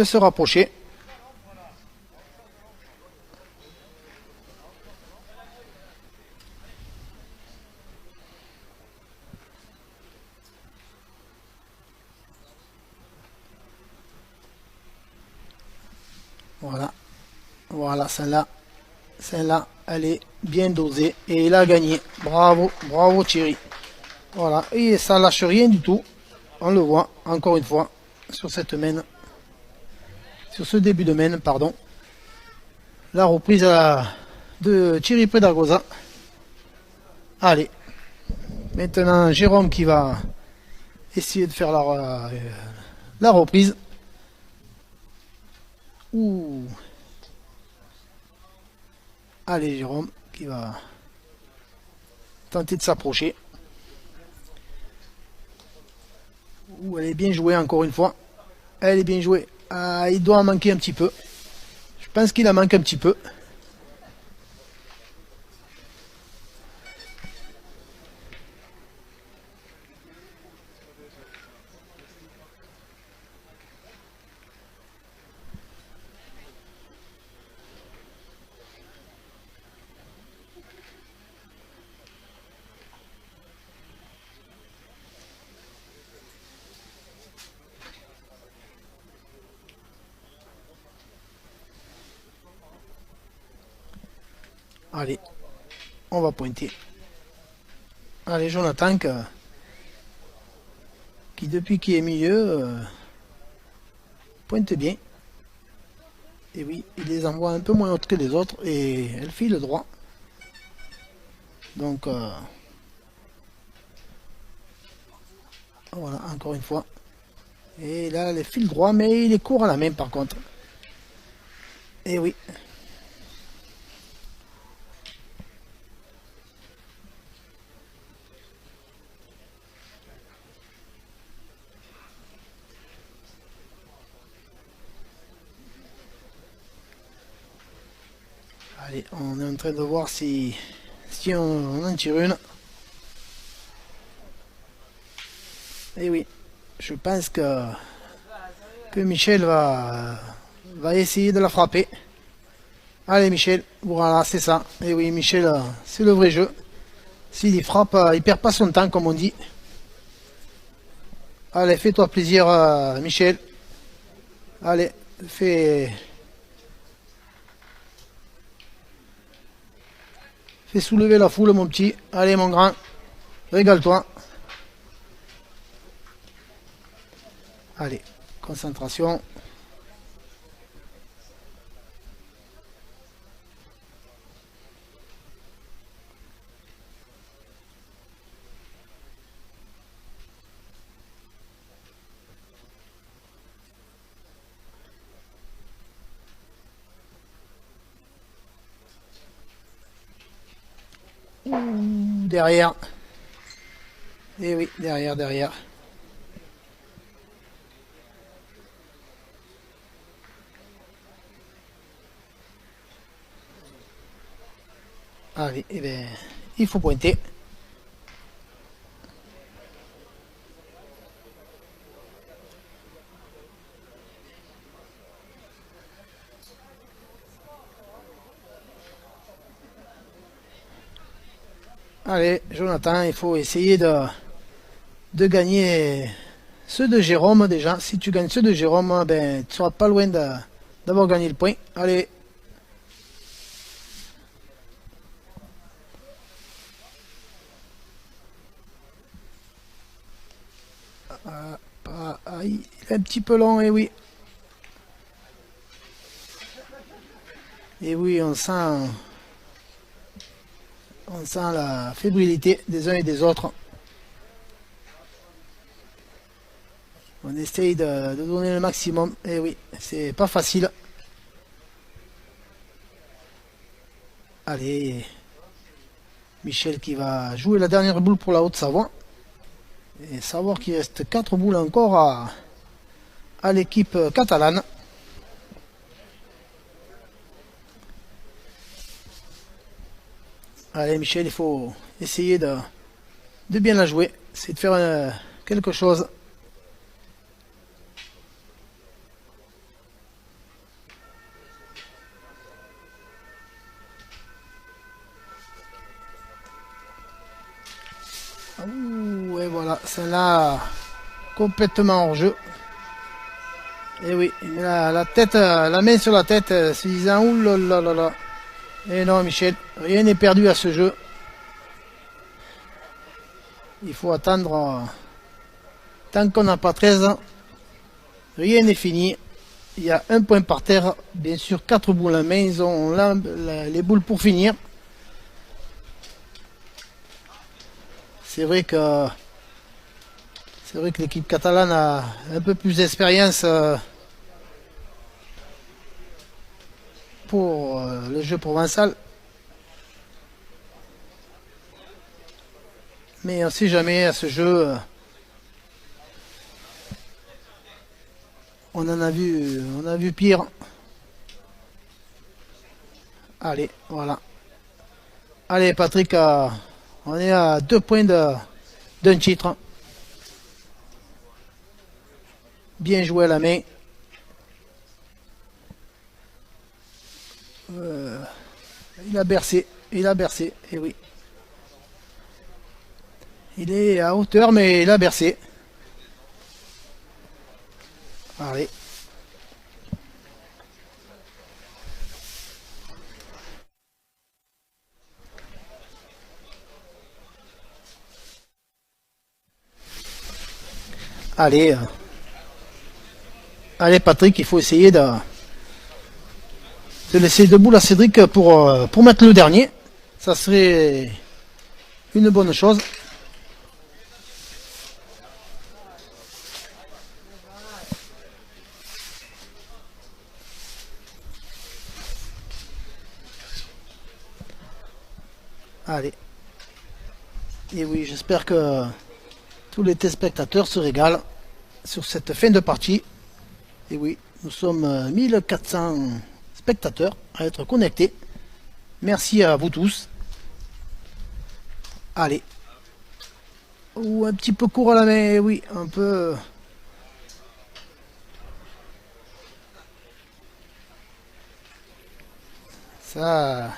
se rapprocher. Voilà, voilà, celle-là, elle est bien dosée et il a gagné. Bravo, bravo Thierry. Voilà, et ça lâche rien du tout. On le voit, encore une fois, sur cette main, sur ce début de main, pardon. La reprise de Thierry Predagosa. Allez, maintenant Jérôme qui va essayer de faire la reprise. Ouh. Allez Jérôme qui va tenter de s'approcher. Ouh, elle est bien jouée encore une fois. Elle est bien jouée. Ah, il doit en manquer un petit peu. Je pense qu'il en manque un petit peu. Allez, on va pointer. Allez, Jonathan, qui depuis qu'il est milieu, pointe bien. Et oui, il les envoie un peu moins hautes que les autres et elle file droit. Donc, voilà, encore une fois. Et là, elle file droit, mais il est court à la main par contre. Et oui. Allez, on est en train de voir si on en tire une. Et oui, je pense que Michel va essayer de la frapper. Allez Michel, voilà, c'est ça. Et oui, Michel, c'est le vrai jeu. S'il y frappe, il perd pas son temps, comme on dit. Allez, fais-toi plaisir, Michel. Allez, fais soulever la foule, mon petit. Allez, mon grand, régale-toi. Allez, concentration. Ouh, derrière. Et oui, derrière. Allez, eh ben, il faut pointer. Allez, Jonathan, il faut essayer de gagner ceux de Jérôme déjà. Si tu gagnes ceux de Jérôme, ben, tu seras pas loin d'avoir gagné le point. Allez. Il est un petit peu long, et oui. Et oui, on sent la fébrilité des uns et des autres. On essaye de donner le maximum. Et oui, c'est pas facile. Allez, Michel qui va jouer la dernière boule pour la Haute-Savoie. Et savoir qu'il reste 4 boules encore à l'équipe catalane. Allez Michel, il faut essayer de bien la jouer. C'est de faire quelque chose. Ouh, et voilà, celle-là complètement hors jeu. Et oui, il met la tête, la main sur la tête, se disant ouh là là là là. Et non Michel, rien n'est perdu à ce jeu. Il faut attendre tant qu'on n'a pas 13 ans. Rien n'est fini. Il y a un point par terre. Bien sûr, 4 boules en main. Ils ont là les boules pour finir. C'est vrai que l'équipe catalane a un peu plus d'expérience pour le jeu provençal. Mais on ne sait jamais à ce jeu. On a vu pire. Allez, voilà. Allez Patrick, on est à 2 points d'un titre. Bien joué à la main. Il a bercé, et oui. Il est à hauteur, mais il a bercé. Allez. Allez. Allez Patrick, il faut essayer de laisser debout la Cédric pour mettre le dernier. Ça serait une bonne chose. Allez. Et oui, j'espère que tous les téléspectateurs se régalent sur cette fin de partie. Et oui, nous sommes 1400 spectateurs à être connectés. Merci à vous tous. Allez. Ou un petit peu court à la main, oui, un peu. Ça,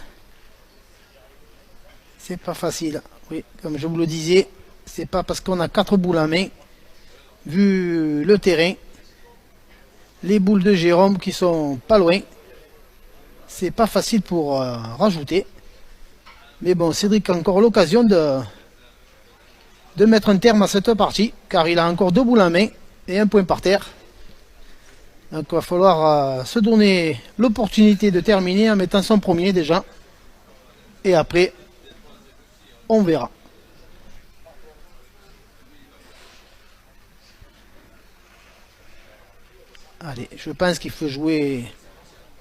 c'est pas facile. Oui, comme je vous le disais, c'est pas parce qu'on a 4 boules à main, vu le terrain, les boules de Jérôme qui sont pas loin, c'est pas facile pour rajouter. Mais bon, Cédric a encore l'occasion de mettre un terme à cette partie, car il a encore 2 boules à main et un point par terre. Donc il va falloir se donner l'opportunité de terminer en mettant son premier déjà. Et après, on verra. Allez, je pense qu'il faut jouer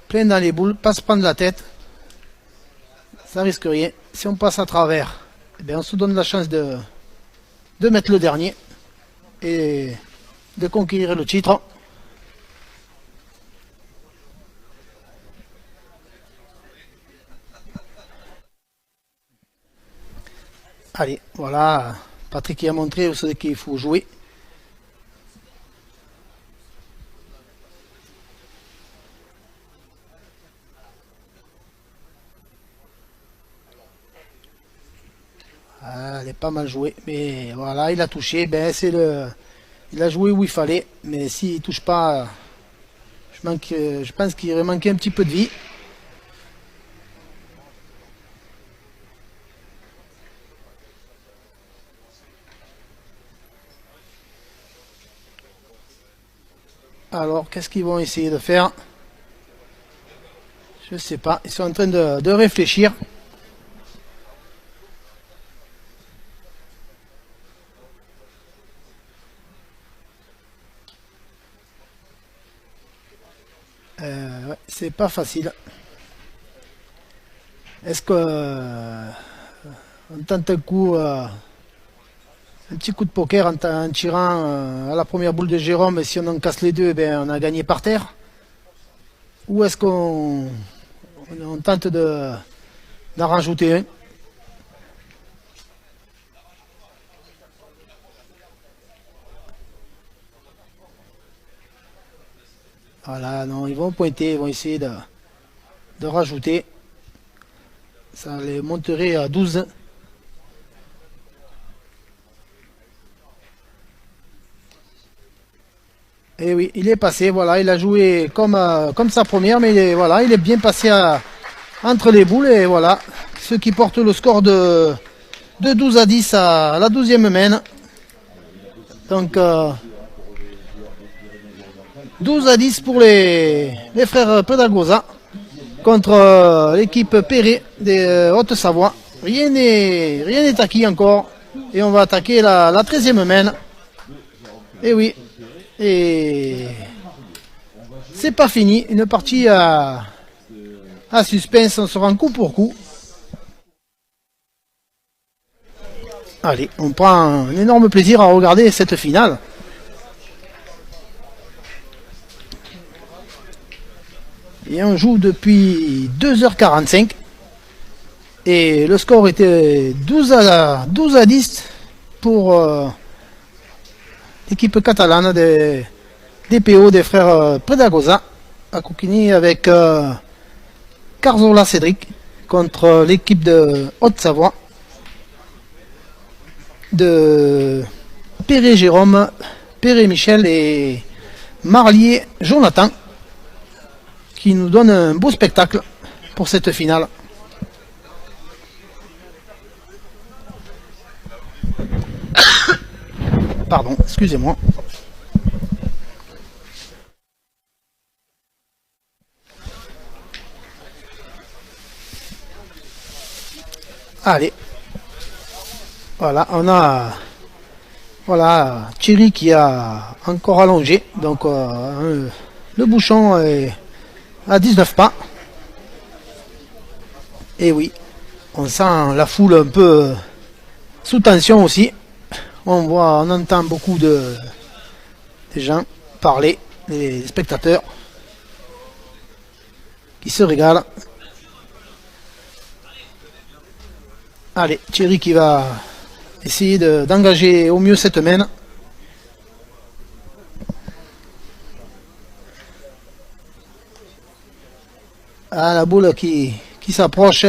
plein dans les boules, pas se prendre la tête. Ça risque rien. Si on passe à travers, eh bien on se donne la chance de mettre le dernier et de conquérir le titre. Allez, voilà, Patrick qui a montré où c'est qu'il faut jouer. Ah, elle est pas mal jouée, mais voilà, il a touché, ben il a joué où il fallait, mais s'il touche pas, je pense qu'il aurait manqué un petit peu de vie. Alors, qu'est-ce qu'ils vont essayer de faire? Je sais pas, ils sont en train de réfléchir. Ouais, c'est pas facile. Est-ce que on tente un coup, un petit coup de poker en tirant à la première boule de Jérôme, et si on en casse les deux, ben on a gagné par terre? Ou est-ce qu'on tente d'en rajouter un? Voilà, non, ils vont pointer, ils vont essayer de rajouter. Ça les monterait à 12. Et oui, il est passé, voilà, il a joué comme sa première, mais voilà, il est bien passé entre les boules, et voilà, ce qui porte le score de 12 à 10 à la 12e main. Donc 12 à 10 pour les frères Pedagosa contre l'équipe Perret des Haute-Savoie. Rien n'est acquis encore, et on va attaquer la 13e main. Et oui, et c'est pas fini, une partie à suspense, on se rend coup pour coup. Allez, on prend un énorme plaisir à regarder cette finale. Et on joue depuis 2h45. Et le score était 12 à 10 pour l'équipe catalane des DPO des frères Predagosa à Coquigny, avec Carzola Cédric contre l'équipe de Haute-Savoie de Perret Jérôme, Perret Michel et Marlier Jonathan, qui nous donne un beau spectacle pour cette finale. Pardon, excusez-moi. Allez. Voilà, on a Thierry qui a encore allongé. Donc le bouchon est à 19 pas. Et oui, on sent la foule un peu sous tension aussi. On entend beaucoup de gens parler, les spectateurs qui se régalent. Allez, Thierry qui va essayer d'engager au mieux cette main. Ah, la boule qui s'approche,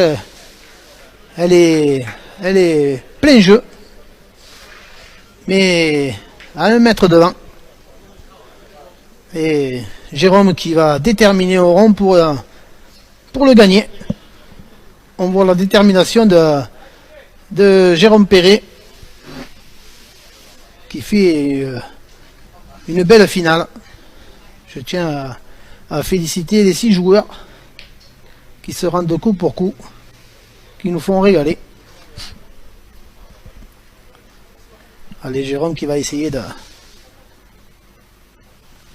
elle est plein jeu. Mais à 1 mètre devant. Et Jérôme qui va déterminer au rond pour le gagner. On voit la détermination de Jérôme Perret qui fait une belle finale. Je tiens à féliciter les 6 joueurs qui se rendent de coup pour coup, qui nous font régaler. Allez, Jérôme qui va essayer de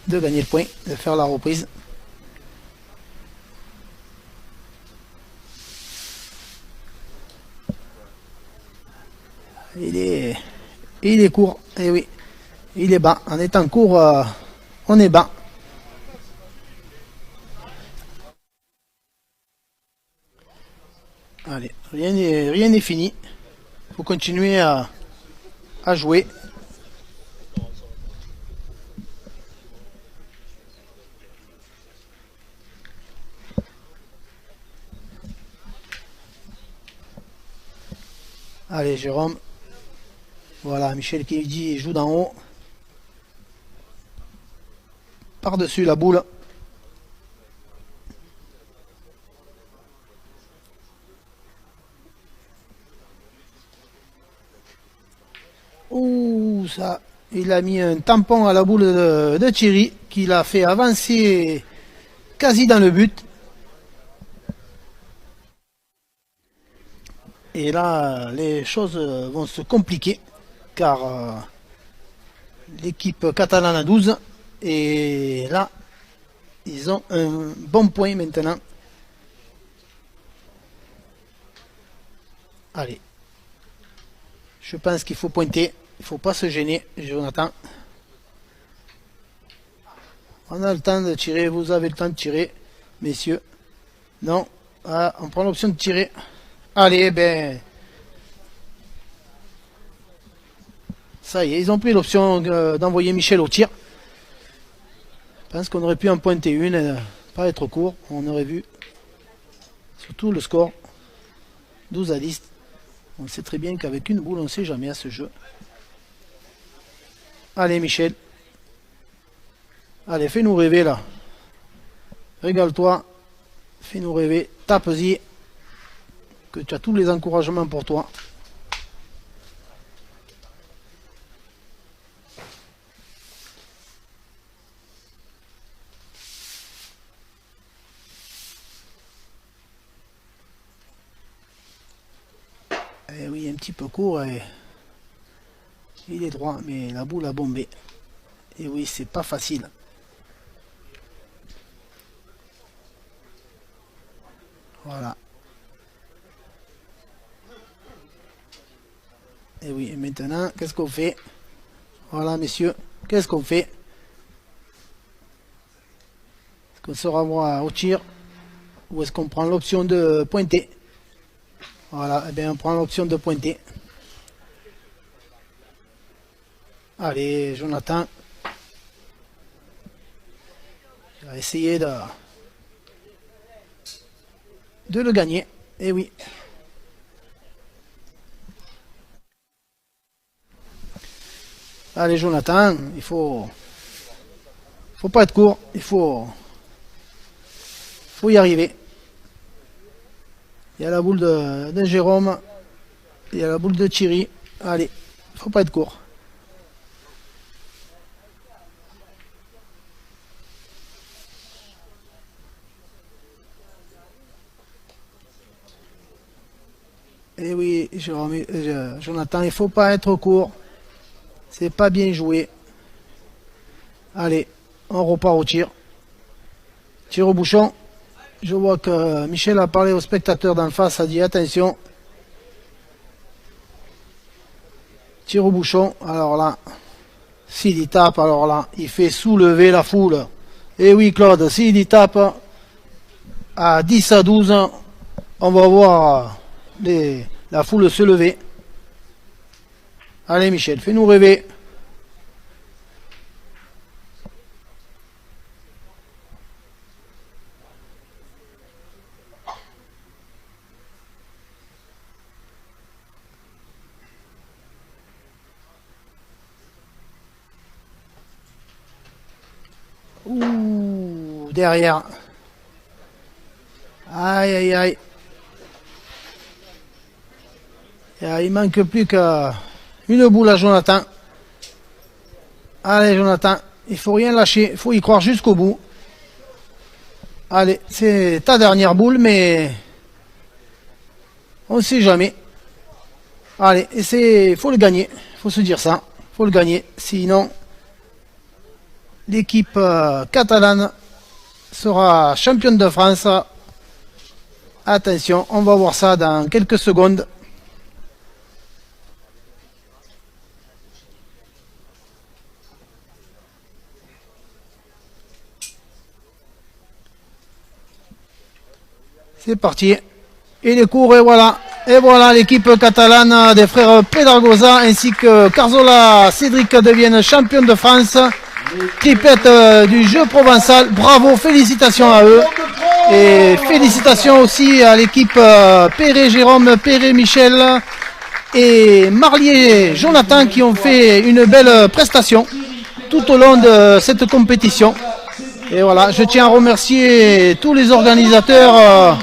gagner le point, de faire la reprise. Il est court, et oui, il est bas. En étant court, on est bas. Allez, rien n'est fini. Il faut continuer à jouer. Allez, Jérôme. Voilà, Michel qui dit joue d'en haut. Par-dessus la boule. Ouh, ça, il a mis un tampon à la boule de Thierry, qui l'a fait avancer quasi dans le but. Et là, les choses vont se compliquer, car l'équipe catalane a 12, et là, ils ont un bon point maintenant. Allez, je pense qu'il faut pointer, il ne faut pas se gêner, Jonathan. On a le temps de tirer, vous avez le temps de tirer, messieurs. Non, ah, on prend l'option de tirer. Allez, ben... Ça y est, ils ont pris l'option d'envoyer Michel au tir. Je pense qu'on aurait pu en pointer une, et pas être court. On aurait vu surtout le score 12-10. On sait très bien qu'avec une boule, on ne sait jamais à ce jeu. Allez, Michel. Allez, fais-nous rêver là. Régale-toi. Fais-nous rêver. Tape-y. Que tu as tous les encouragements pour toi. Et oui, un petit peu court. Et il est droit, mais la boule a bombé. Et oui, c'est pas facile. Voilà. Et oui, et maintenant, qu'est-ce qu'on fait? Voilà, messieurs, qu'est-ce qu'on fait? Est-ce qu'on se renvoie au tir? Ou est-ce qu'on prend l'option de pointer? Voilà, et bien on prend l'option de pointer. Allez, Jonathan. Il va essayer de le gagner. Et oui. Allez, Jonathan, il faut pas être court, il faut y arriver. Il y a la boule de Jérôme, il y a la boule de Thierry. Allez, il faut pas être court. Et oui, Jonathan, il faut pas être court. C'est pas bien joué. Allez, on repart au tir. Tir au bouchon. Je vois que Michel a parlé au spectateur d'en face, a dit attention. Tir au bouchon. Alors là, s'il y tape, alors là, il fait soulever la foule. Et oui, Claude, s'il y tape à 10 à 12, on va voir La foule se levait. Allez Michel, fais-nous rêver. Ouh, derrière. Aïe, aïe, aïe. Il manque plus qu'une boule à Jonathan. Allez, Jonathan, il faut rien lâcher. Il faut y croire jusqu'au bout. Allez, c'est ta dernière boule, mais on ne sait jamais. Allez, il faut le gagner. Il faut se dire ça. Il faut le gagner. Sinon, l'équipe catalane sera championne de France. Attention, on va voir ça dans quelques secondes. C'est parti. Et les cours, et voilà. Et voilà l'équipe catalane des frères Pedragosa ainsi que Carzola Cédric deviennent championnes de France. Triplette du jeu provençal. Bravo, félicitations à eux. Et félicitations aussi à l'équipe Perret Jérôme, Perret Michel et Marlier Jonathan qui ont fait une belle prestation tout au long de cette compétition. Et voilà, je tiens à remercier tous les organisateurs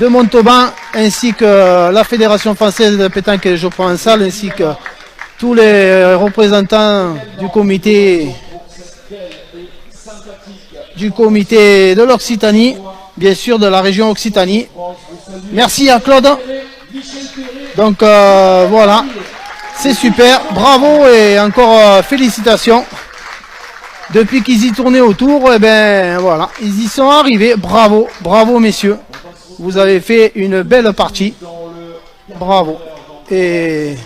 de Montauban ainsi que la Fédération française de pétanque et de jeux provençal ainsi que tous les représentants du comité de l'Occitanie, bien sûr de la région Occitanie. Merci à Claude. Donc voilà, c'est super, bravo et encore félicitations. Depuis qu'ils y tournaient autour, et ben voilà, ils y sont arrivés. Bravo, bravo messieurs. Vous avez fait une belle partie. Bravo. Et